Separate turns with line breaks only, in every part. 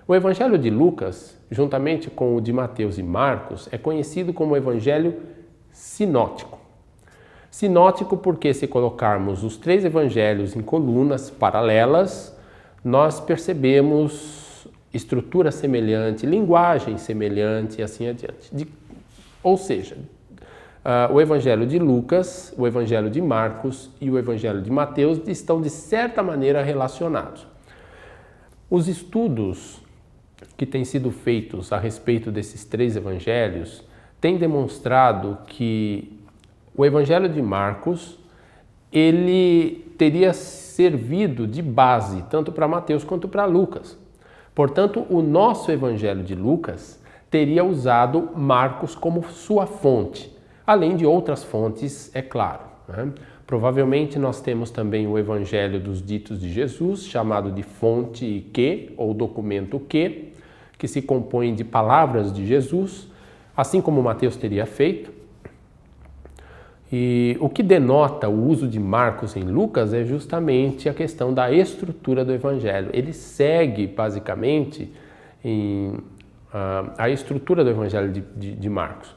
O Evangelho de Lucas, juntamente com o de Mateus e Marcos, é conhecido como o Evangelho sinótico. Sinótico porque, se colocarmos os 3 evangelhos em colunas paralelas, nós percebemos estrutura semelhante, linguagem semelhante e assim adiante. Ou seja, o Evangelho de Lucas, o Evangelho de Marcos e o Evangelho de Mateus estão, de certa maneira, relacionados. Os estudos que têm sido feitos a respeito desses 3 evangelhos têm demonstrado que o Evangelho de Marcos ele teria servido de base tanto para Mateus quanto para Lucas. Portanto, o nosso Evangelho de Lucas teria usado Marcos como sua fonte, além de outras fontes, é claro, né? Provavelmente nós temos também o Evangelho dos Ditos de Jesus, chamado de fonte Q, ou documento Q, que se compõe de palavras de Jesus, assim como Mateus teria feito. E o que denota o uso de Marcos em Lucas é justamente a questão da estrutura do Evangelho. Ele segue, basicamente, a estrutura do Evangelho de Marcos.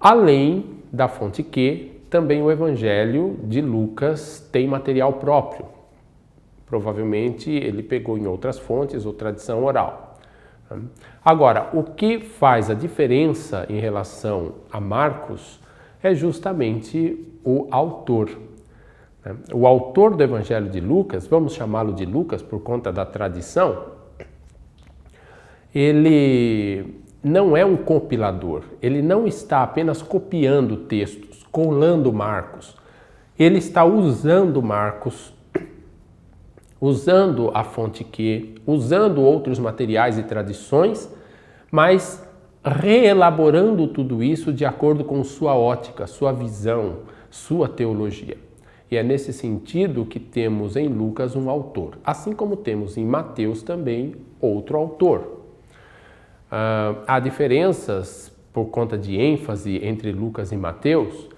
Além da fonte Q, também o Evangelho de Lucas tem material próprio. Provavelmente ele pegou em outras fontes ou tradição oral. Agora, o que faz a diferença em relação a Marcos é justamente o autor. O autor do Evangelho de Lucas, vamos chamá-lo de Lucas por conta da tradição, ele não é um compilador, ele não está apenas copiando textos, colando Marcos. Ele está usando Marcos, usando a fonte Q, usando outros materiais e tradições, mas reelaborando tudo isso de acordo com sua ótica, sua visão, sua teologia. E é nesse sentido que temos em Lucas um autor, assim como temos em Mateus também outro autor. Há diferenças por conta de ênfase entre Lucas e Mateus.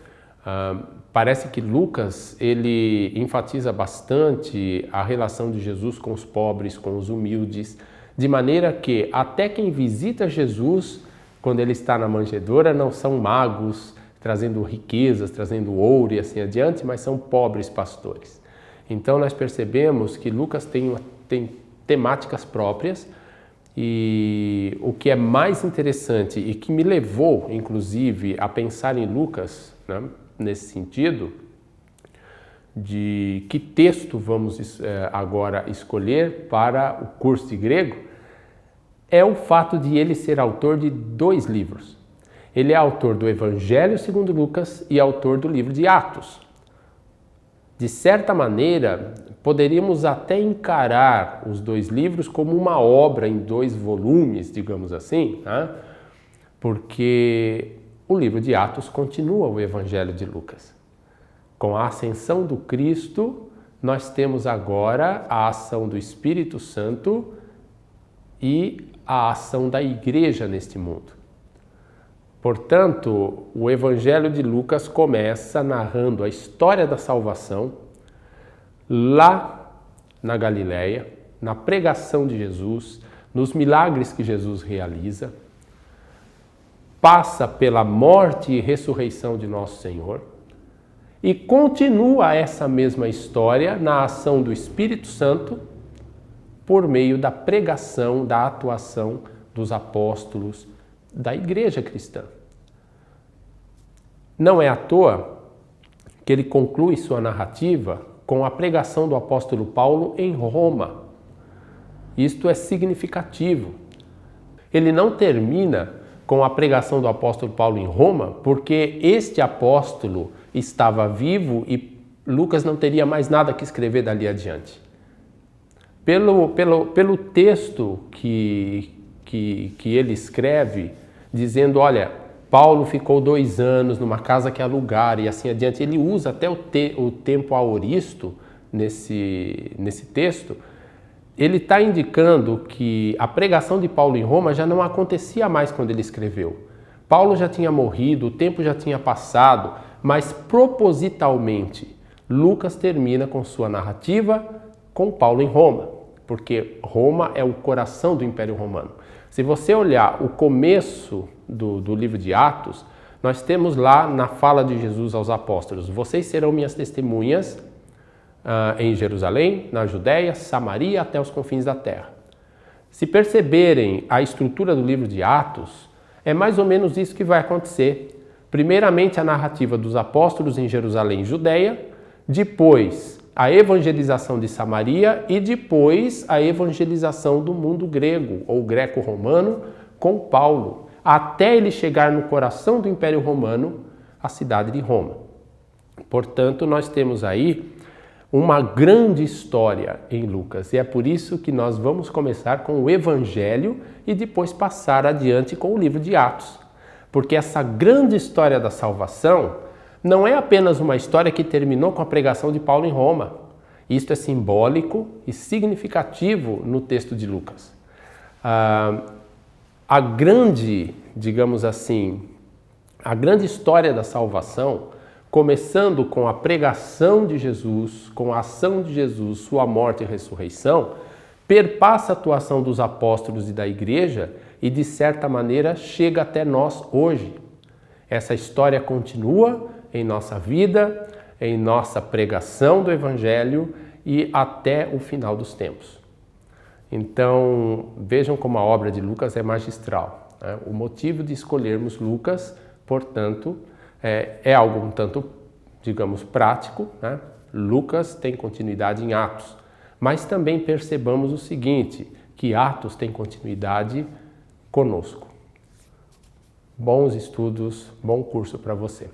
Parece que Lucas ele enfatiza bastante a relação de Jesus com os pobres, com os humildes, de maneira que até quem visita Jesus quando ele está na manjedoura não são magos trazendo riquezas, trazendo ouro e assim adiante, mas são pobres pastores. Então nós percebemos que Lucas tem temáticas próprias. E o que é mais interessante e que me levou, inclusive, a pensar em Lucas, né, nesse sentido, de que texto vamos agora escolher para o curso de grego, é o fato de ele ser autor de 2 livros. Ele é autor do Evangelho segundo Lucas e autor do livro de Atos. De certa maneira, poderíamos até encarar os 2 livros como uma obra em 2 volumes, digamos assim, né? Porque o livro de Atos continua o Evangelho de Lucas. Com a ascensão do Cristo, nós temos agora a ação do Espírito Santo e a ação da Igreja neste mundo. Portanto, o Evangelho de Lucas começa narrando a história da salvação lá na Galileia, na pregação de Jesus, nos milagres que Jesus realiza, passa pela morte e ressurreição de nosso Senhor e continua essa mesma história na ação do Espírito Santo por meio da pregação, da atuação dos apóstolos, da igreja cristã. Não é à toa que ele conclui sua narrativa com a pregação do apóstolo Paulo em Roma. Isto é significativo. Ele não termina com a pregação do apóstolo Paulo em Roma, porque este apóstolo estava vivo e Lucas não teria mais nada que escrever dali adiante. Pelo texto que ele escreve, dizendo, olha, Paulo ficou 2 anos numa casa que alugaram e assim adiante. Ele usa até o tempo aoristo nesse texto. Ele está indicando que a pregação de Paulo em Roma já não acontecia mais quando ele escreveu. Paulo já tinha morrido, o tempo já tinha passado, mas propositalmente Lucas termina com sua narrativa com Paulo em Roma. porque Roma é o coração do Império Romano. Se você olhar o começo do livro de Atos, nós temos lá na fala de Jesus aos apóstolos: vocês serão minhas testemunhas em Jerusalém, na Judéia, Samaria, até os confins da terra. Se perceberem a estrutura do livro de Atos, é mais ou menos isso que vai acontecer. Primeiramente a narrativa dos apóstolos em Jerusalém e Judéia, depois a evangelização de Samaria e depois a evangelização do mundo grego ou greco-romano com Paulo, até ele chegar no coração do Império Romano, a cidade de Roma. Portanto, nós temos aí uma grande história em Lucas, e é por isso que nós vamos começar com o Evangelho e depois passar adiante com o livro de Atos. Porque essa grande história da salvação não é apenas uma história que terminou com a pregação de Paulo em Roma. Isto é simbólico e significativo no texto de Lucas. A grande, digamos assim, a grande história da salvação, começando com a pregação de Jesus, com a ação de Jesus, sua morte e ressurreição, perpassa a atuação dos apóstolos e da igreja e, de certa maneira, chega até nós hoje. Essa história continua em nossa vida, em nossa pregação do Evangelho e até o final dos tempos. Então, vejam como a obra de Lucas é magistral, né? O motivo de escolhermos Lucas, portanto, é algo um tanto, digamos, prático, né? Lucas tem continuidade em Atos, mas também percebamos o seguinte, que Atos tem continuidade conosco. Bons estudos, bom curso para você.